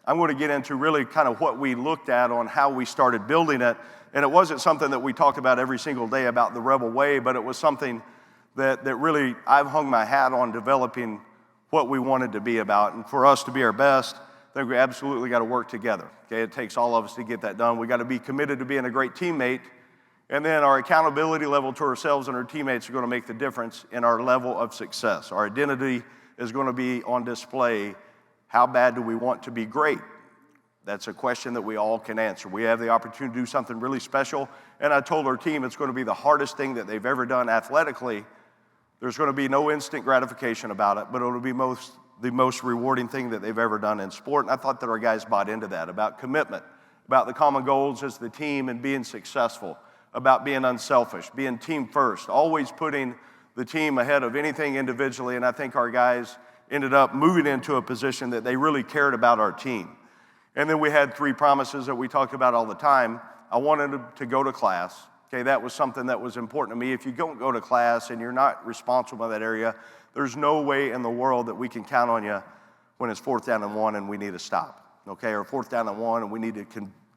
I'm going to get into really kind of what we looked at on how we started building it. And it wasn't something that we talked about every single day about the Rebel Way, but it was something that really I've hung my hat on developing what we wanted to be about. And for us to be our best, I think we absolutely got to work together. Okay, it takes all of us to get that done. We got to be committed to being a great teammate. And then our accountability level to ourselves and our teammates are going to make the difference in our level of success. Our identity is going to be on display. How bad do we want to be great? That's a question that we all can answer. We have the opportunity to do something really special. And I told our team it's going to be the hardest thing that they've ever done athletically. There's going to be no instant gratification about it, but it'll be the most rewarding thing that they've ever done in sport. And I thought that our guys bought into that, about commitment, about the common goals as the team and being successful, about being unselfish, being team first, always putting the team ahead of anything individually. And I think our guys ended up moving into a position that they really cared about our team. And then we had 3 promises that we talk about all the time. I wanted them to go to class. Okay, that was something that was important to me. If you don't go to class and you're not responsible in that area, there's no way in the world that we can count on you when it's 4th down and 1 and we need to stop. Okay, or 4th down and 1 and we need to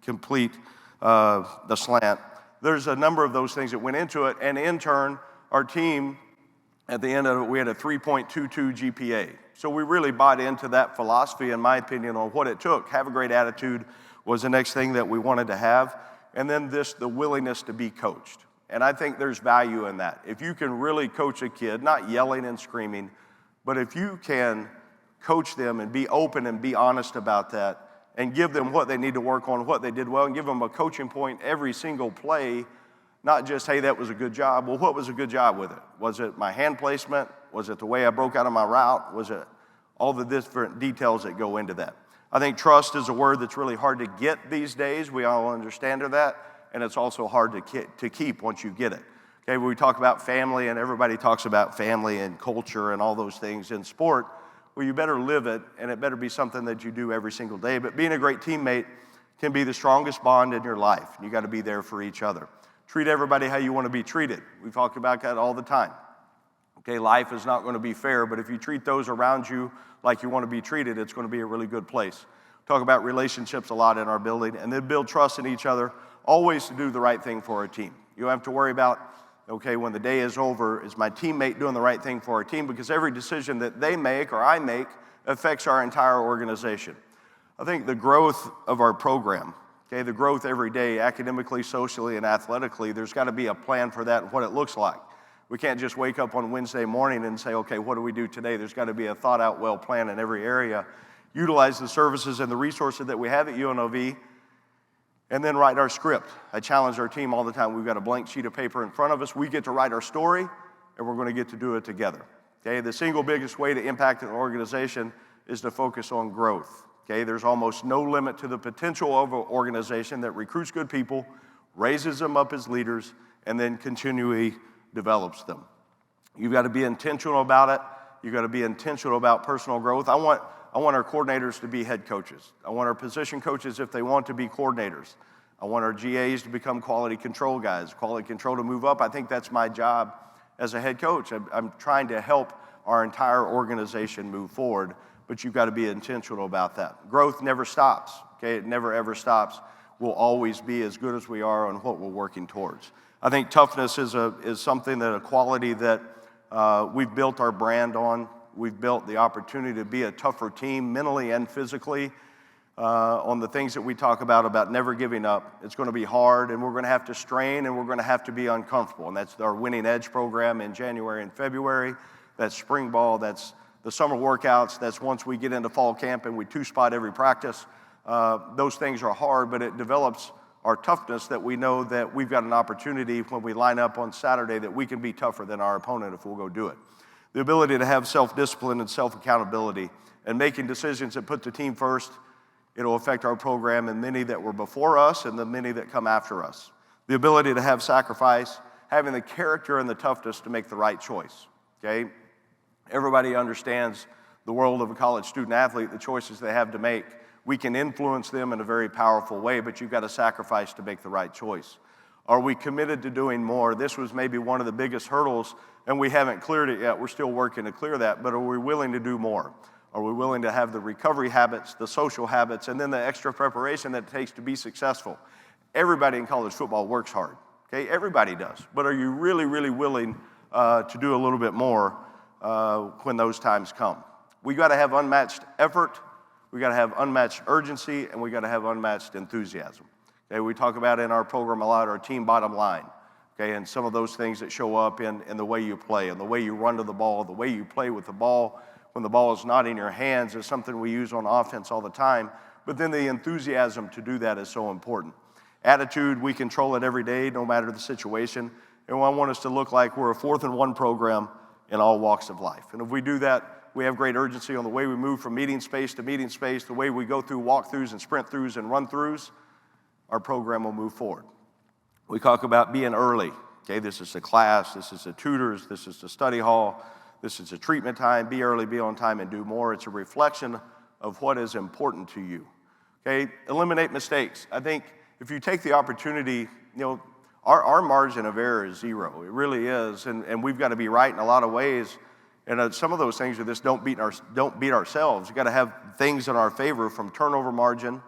complete the slant. There's a number of those things that went into it. And in turn, our team, at the end of it, we had a 3.22 GPA. So we really bought into that philosophy, in my opinion, on what it took. Have a great attitude was the next thing that we wanted to have. And then the willingness to be coached. And I think there's value in that. If you can really coach a kid, not yelling and screaming, but if you can coach them and be open and be honest about that and give them what they need to work on, what they did well, and give them a coaching point every single play, not just, hey, that was a good job. Well, what was a good job with it? Was it my hand placement? Was it the way I broke out of my route? Was it all the different details that go into that? I think trust is a word that's really hard to get these days. We all understand that, and it's also hard to keep once you get it. Okay, when we talk about family, and everybody talks about family and culture and all those things in sport, well, you better live it, and it better be something that you do every single day. But being a great teammate can be the strongest bond in your life. You got to be there for each other. Treat everybody how you want to be treated. We talk about that all the time. Okay, life is not going to be fair, but if you treat those around you like you want to be treated, it's going to be a really good place. We talk about relationships a lot in our building, and then build trust in each other, always to do the right thing for our team. You don't have to worry about, okay, when the day is over, is my teammate doing the right thing for our team? Because every decision that they make or I make affects our entire organization. I think the growth of our program, okay, the growth every day, academically, socially, and athletically, there's got to be a plan for that and what it looks like. We can't just wake up on Wednesday morning and say, okay, what do we do today? There's got to be a thought-out, well plan in every area. Utilize the services and the resources that we have at UNLV, and then write our script. I challenge our team all the time. We've got a blank sheet of paper in front of us. We get to write our story, and we're going to get to do it together. Okay, the single biggest way to impact an organization is to focus on growth. Okay, there's almost no limit to the potential of an organization that recruits good people, raises them up as leaders, and then continually develops them. You've got to be intentional about it. You've got to be intentional about personal growth. I want our coordinators to be head coaches. I want our position coaches, if they want, to be coordinators. I want our GAs to become quality control guys, quality control to move up. I think that's my job as a head coach. I'm trying to help our entire organization move forward, but you've got to be intentional about that. Growth never stops, okay? It never, ever stops. We'll always be as good as we are on what we're working towards. I think toughness is something that a quality that we've built our brand on. We've built the opportunity to be a tougher team mentally and physically on the things that we talk about never giving up. It's going to be hard, and we're going to have to strain, and we're going to have to be uncomfortable. And that's our Winning Edge program in January and February. That's spring ball. That's the summer workouts. That's once we get into fall camp and we 2-spot every practice. Those things are hard, but it develops our toughness that we know that we've got an opportunity when we line up on Saturday that we can be tougher than our opponent if we'll go do it. The ability to have self-discipline and self-accountability and making decisions that put the team first, it'll affect our program and many that were before us and the many that come after us. The ability to have sacrifice, having the character and the toughness to make the right choice, okay? Everybody understands the world of a college student athlete, the choices they have to make. We can influence them in a very powerful way, but you've got to sacrifice to make the right choice. Are we committed to doing more? This was maybe one of the biggest hurdles, and we haven't cleared it yet. We're still working to clear that, but are we willing to do more? Are we willing to have the recovery habits, the social habits, and then the extra preparation that it takes to be successful? Everybody in college football works hard, okay? Everybody does. But are you really, really willing to do a little bit more when those times come? We got to have unmatched effort, we got to have unmatched urgency, and we got to have unmatched enthusiasm. Okay, we talk about in our program a lot our team bottom line, okay, and some of those things that show up in the way you play, and the way you run to the ball, the way you play with the ball when the ball is not in your hands is something we use on offense all the time, but then the enthusiasm to do that is so important. Attitude, we control it every day, no matter the situation, and I want us to look like we're a 4th and 1 program in all walks of life. And if we do that, we have great urgency on the way we move from meeting space to meeting space, the way we go through walkthroughs and sprint throughs and run throughs, our program will move forward. We talk about being early. Okay, this is the class, this is the tutors, this is the study hall, this is the treatment time. Be early, be on time, and do more. It's a reflection of what is important to you. Okay, eliminate mistakes. I think if you take the opportunity, our margin of error is 0. It really is, and we've got to be right in a lot of ways. And some of those things are just don't beat ourselves. You've got to have things in our favor, from turnover margin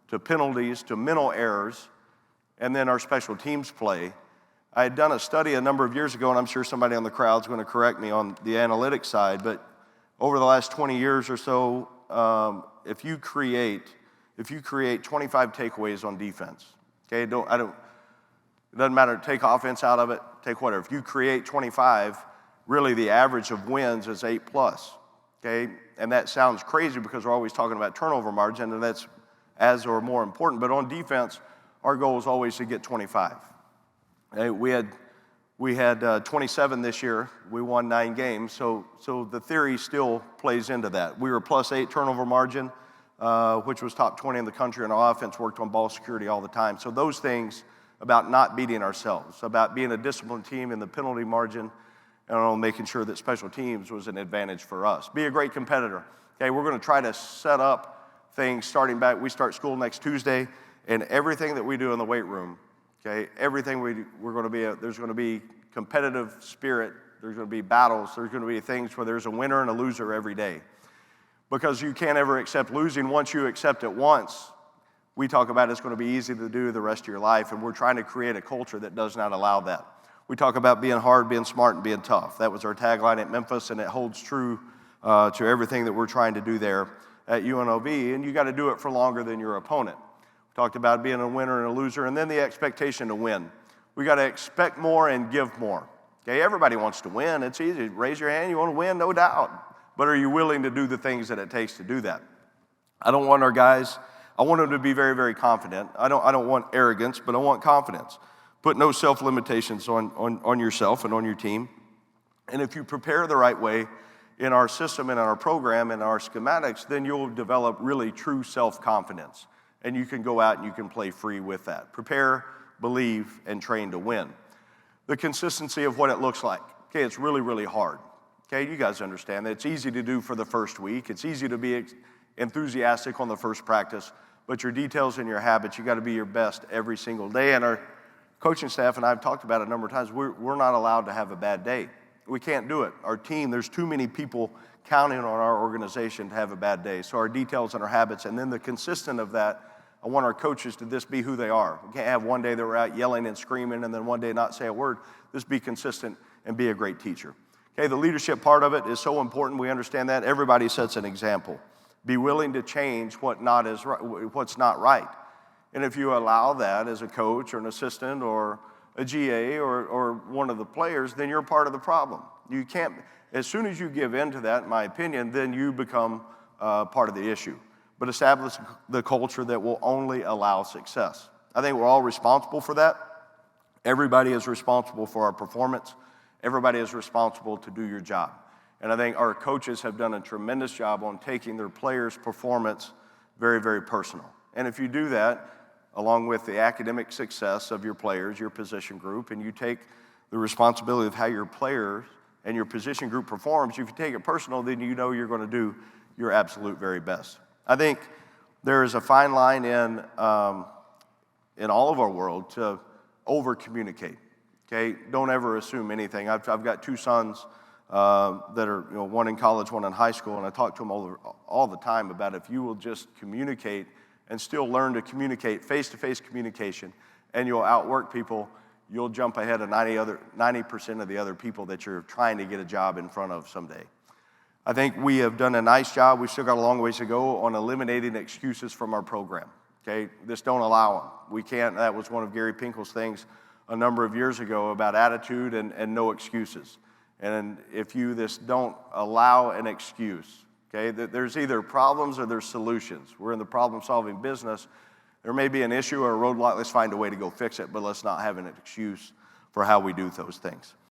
to penalties to mental errors, and then our special teams play. I had done a study a number of years ago, and I'm sure somebody on the crowd's going to correct me on the analytics side, but over the last 20 years or so, if you create 25 takeaways on defense, okay, it doesn't matter, take offense out of it, take whatever. If you create 25, really the average of wins is 8+, okay? And that sounds crazy because we're always talking about turnover margin, and that's as or more important. But on defense, our goal is always to get 25. Okay? We had 27 this year. We won 9 games, so the theory still plays into that. We were +8 turnover margin, which was top 20 in the country, and our offense worked on ball security all the time. So those things about not beating ourselves, about being a disciplined team in the penalty margin, and on making sure that special teams was an advantage for us. Be a great competitor. Okay, we're going to try to set up things starting back. We start school next Tuesday, and everything that we do in the weight room, okay, everything we're going to be, there's going to be competitive spirit, there's going to be battles, there's going to be things where there's a winner and a loser every day. Because you can't ever accept losing. Once you accept it once, we talk about it's going to be easy to do the rest of your life, and we're trying to create a culture that does not allow that. We talk about being hard, being smart, and being tough. That was our tagline at Memphis, and it holds true to everything that we're trying to do there at UNLV, and you got to do it for longer than your opponent. We talked about being a winner and a loser, and then the expectation to win. We got to expect more and give more. Okay, everybody wants to win. It's easy. Raise your hand, you want to win, no doubt. But are you willing to do the things that it takes to do that? I don't want our guys, I want them to be very, very confident. I don't want arrogance, but I want confidence. Put no self-limitations on yourself and on your team. And if you prepare the right way in our system and in our program and our schematics, then you'll develop really true self-confidence. And you can go out and you can play free with that. Prepare, believe, and train to win. The consistency of what it looks like. Okay, it's really, really hard. Okay, you guys understand that. It's easy to do for the first week. It's easy to be enthusiastic on the first practice. But your details and your habits, you got to be your best every single day. And our coaching staff and I have talked about it a number of times. We're not allowed to have a bad day. We can't do it. Our team, there's too many people counting on our organization to have a bad day. So our details and our habits, and then the consistent of that, I want our coaches to just be who they are. We can't have one day that we're out yelling and screaming and then one day not say a word. Just be consistent and be a great teacher. Okay, the leadership part of it is so important. We understand that. Everybody sets an example. Be willing to change what's not right. And if you allow that as a coach or an assistant or a GA or one of the players, then you're part of the problem. You can't, as soon as you give in to that, in my opinion, then you become part of the issue. But establish the culture that will only allow success. I think we're all responsible for that. Everybody is responsible for our performance. Everybody is responsible to do your job. And I think our coaches have done a tremendous job on taking their players' performance very, very personal. And if you do that, along with the academic success of your players, your position group, and you take the responsibility of how your players and your position group performs, if you take it personal, then you know you're going to do your absolute very best. I think there is a fine line in all of our world to over-communicate. Okay, don't ever assume anything. I've got 2 sons. that are, one in college, one in high school, and I talk to them all the time about if you will just communicate and still learn to communicate, face-to-face communication, and you'll outwork people, you'll jump ahead of 90% of the other people that you're trying to get a job in front of someday. I think we have done a nice job. We've still got a long ways to go on eliminating excuses from our program. Okay, this don't allow them. We can't. That was one of Gary Pinkel's things a number of years ago about attitude and no excuses. And if you don't allow an excuse, okay, there's either problems or there's solutions. We're in the problem-solving business. There may be an issue or a roadblock. Let's find a way to go fix it, but let's not have an excuse for how we do those things.